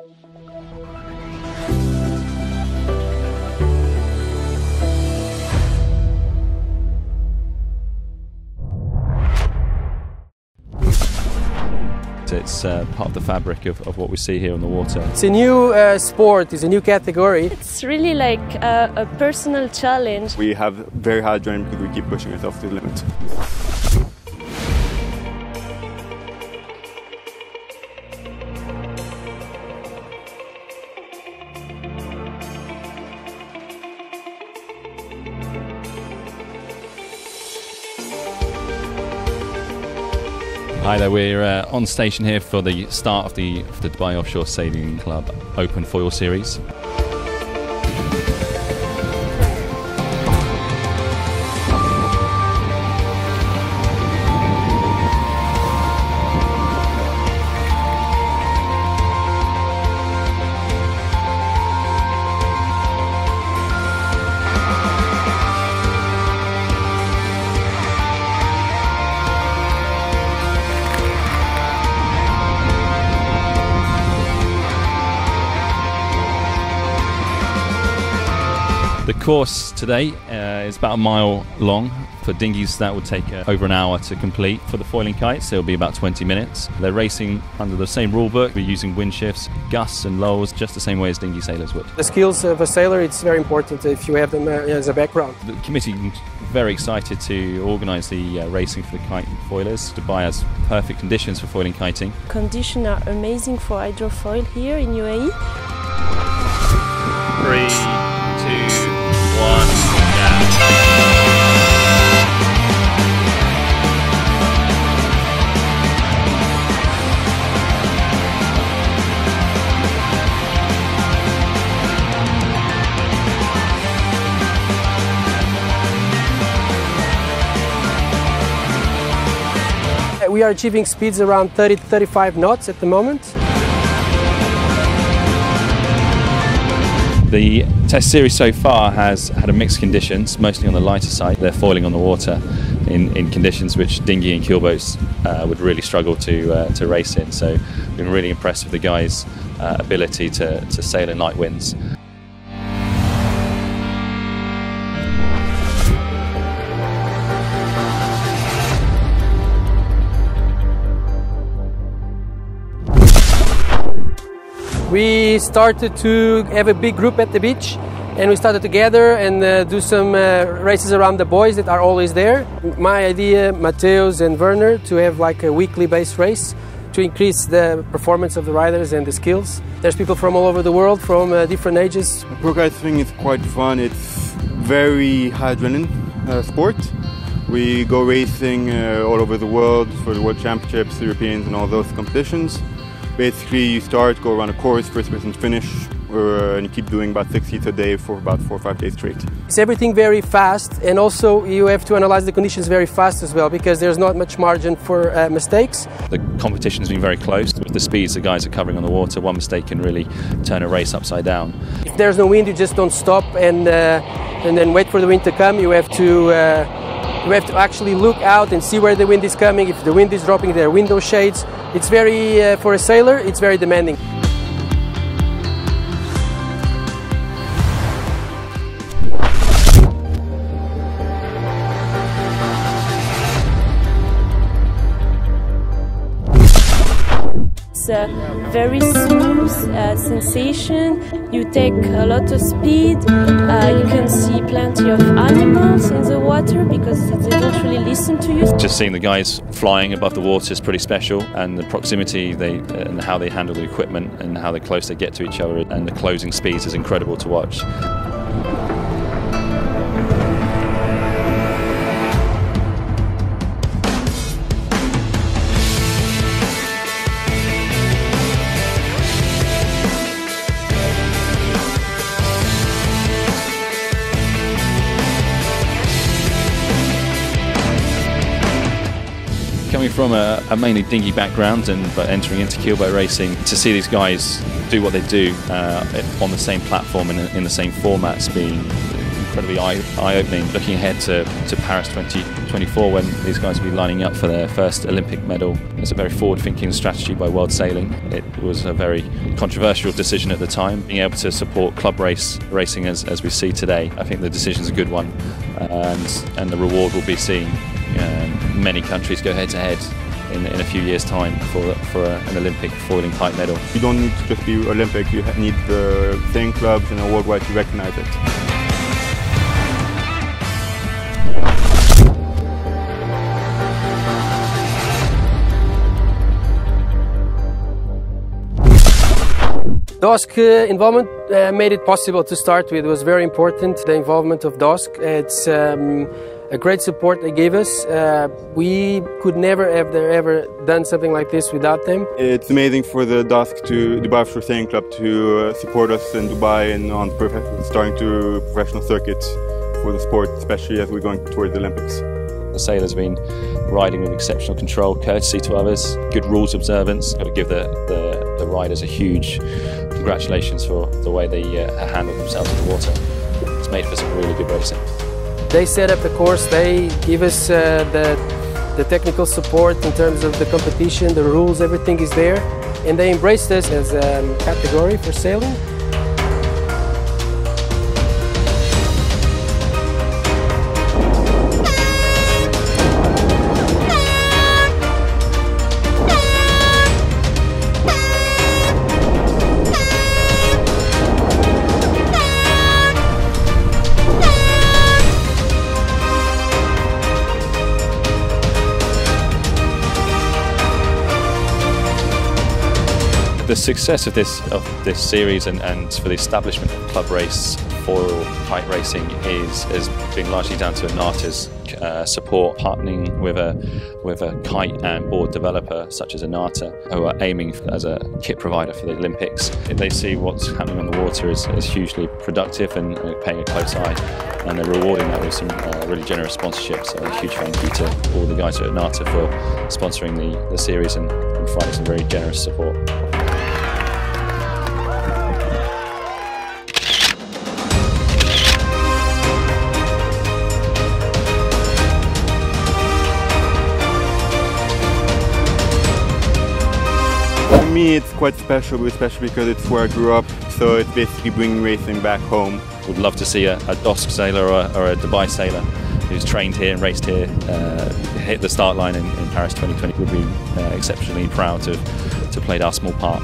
It's part of the fabric of what we see here on the water. It's a new sport, it's a new category. It's really like a personal challenge. We have very high adrenaline because we keep pushing ourselves to the limit. Hi there, we're on station here for the start of the Dubai Offshore Sailing Club Open Foil Series. The course today is about a mile long. For dinghies that would take over an hour to complete. For the foiling kites it'll be about 20 minutes. They're racing under the same rule book. We're using wind shifts, gusts and lulls just the same way as dinghy sailors would. The skills of a sailor, it's very important if you have them as a background. The committee is very excited to organise the racing for the kite foilers. Dubai has perfect conditions for foiling kiting. Conditions are amazing for hydrofoil here in UAE. 3, 2, 1, We are achieving speeds around 30 to 35 knots at the moment. The test series so far has had a mixed conditions, mostly on the lighter side. They're foiling on the water in conditions which dinghy and keelboats would really struggle to race in. So we've been really impressed with the guys' ability to sail in light winds. We started to have a big group at the beach, and we started to gather and do some races around the buoys that are always there. My idea, Mateus and Werner, to have like a weekly based race to increase the performance of the riders and the skills. There's people from all over the world, from different ages. Pro kiting is quite fun. It's very high adrenaline sport. We go racing all over the world for the World Championships, Europeans and all those competitions. Basically, you start, go around a course, first person finish, and you keep doing about 6 heats a day for about 4 or 5 days straight. It's everything very fast, and also you have to analyze the conditions very fast as well, because there's not much margin for mistakes. The competition has been very close. With the speeds the guys are covering on the water, one mistake can really turn a race upside down. If there's no wind, you just don't stop and then wait for the wind to come. You have to actually look out and see where the wind is coming. If the wind is dropping, there are window shades. It's very, for a sailor, it's very demanding. It's a very smooth sensation. You take a lot of speed. You can see plenty of animals in the water because they don't really listen to you. Just seeing the guys flying above the water is pretty special, and the proximity and how they handle the equipment and how close they get to each other and the closing speeds is incredible to watch. Coming from a mainly dinghy background but entering into keelboat racing, to see these guys do what they do on the same platform and in the same formats being incredibly eye-opening. Looking ahead to Paris 20 2024, when these guys will be lining up for their first Olympic medal. It's a very forward-thinking strategy by World Sailing. It was a very controversial decision at the time, being able to support club racing as we see today. I think the decision's a good one, and the reward will be seeing many countries go head-to-head in a few years' time for an Olympic foiling pipe medal. You don't need to just be Olympic, you need the sailing clubs and worldwide to recognize it. DOSC involvement made it possible to start with. It was very important, the involvement of DOSC. It's a great support they gave us. We could never ever done something like this without them. It's amazing for the DOSC, Dubai Offshore Sailing Club, to support us in Dubai and on starting to professional circuits for the sport, especially as we're going towards the Olympics. The sailors have been riding with exceptional control, courtesy to others, good rules observance. Got to give the riders a huge congratulations for the way they handled themselves in the water. It's made for some really good racing. They set up the course, they give us the technical support in terms of the competition, the rules, everything is there. And they embraced us as a category for sailing. The success of this series and for the establishment of club race foil kite racing has been largely down to Anata's support, partnering with a kite and board developer such as Anata, who are aiming as a kit provider for the Olympics. They see what's happening on the water as hugely productive and paying a close eye, and they're rewarding that with some really generous sponsorships. So a huge thank you to all the guys at Anata for sponsoring the series and providing some very generous support. For me, it's quite special, especially because it's where I grew up, so it's basically bringing racing back home. Would love to see a DOSC sailor or a Dubai sailor who's trained here and raced here hit the start line in Paris 2020. Would be exceptionally proud to have played our small part.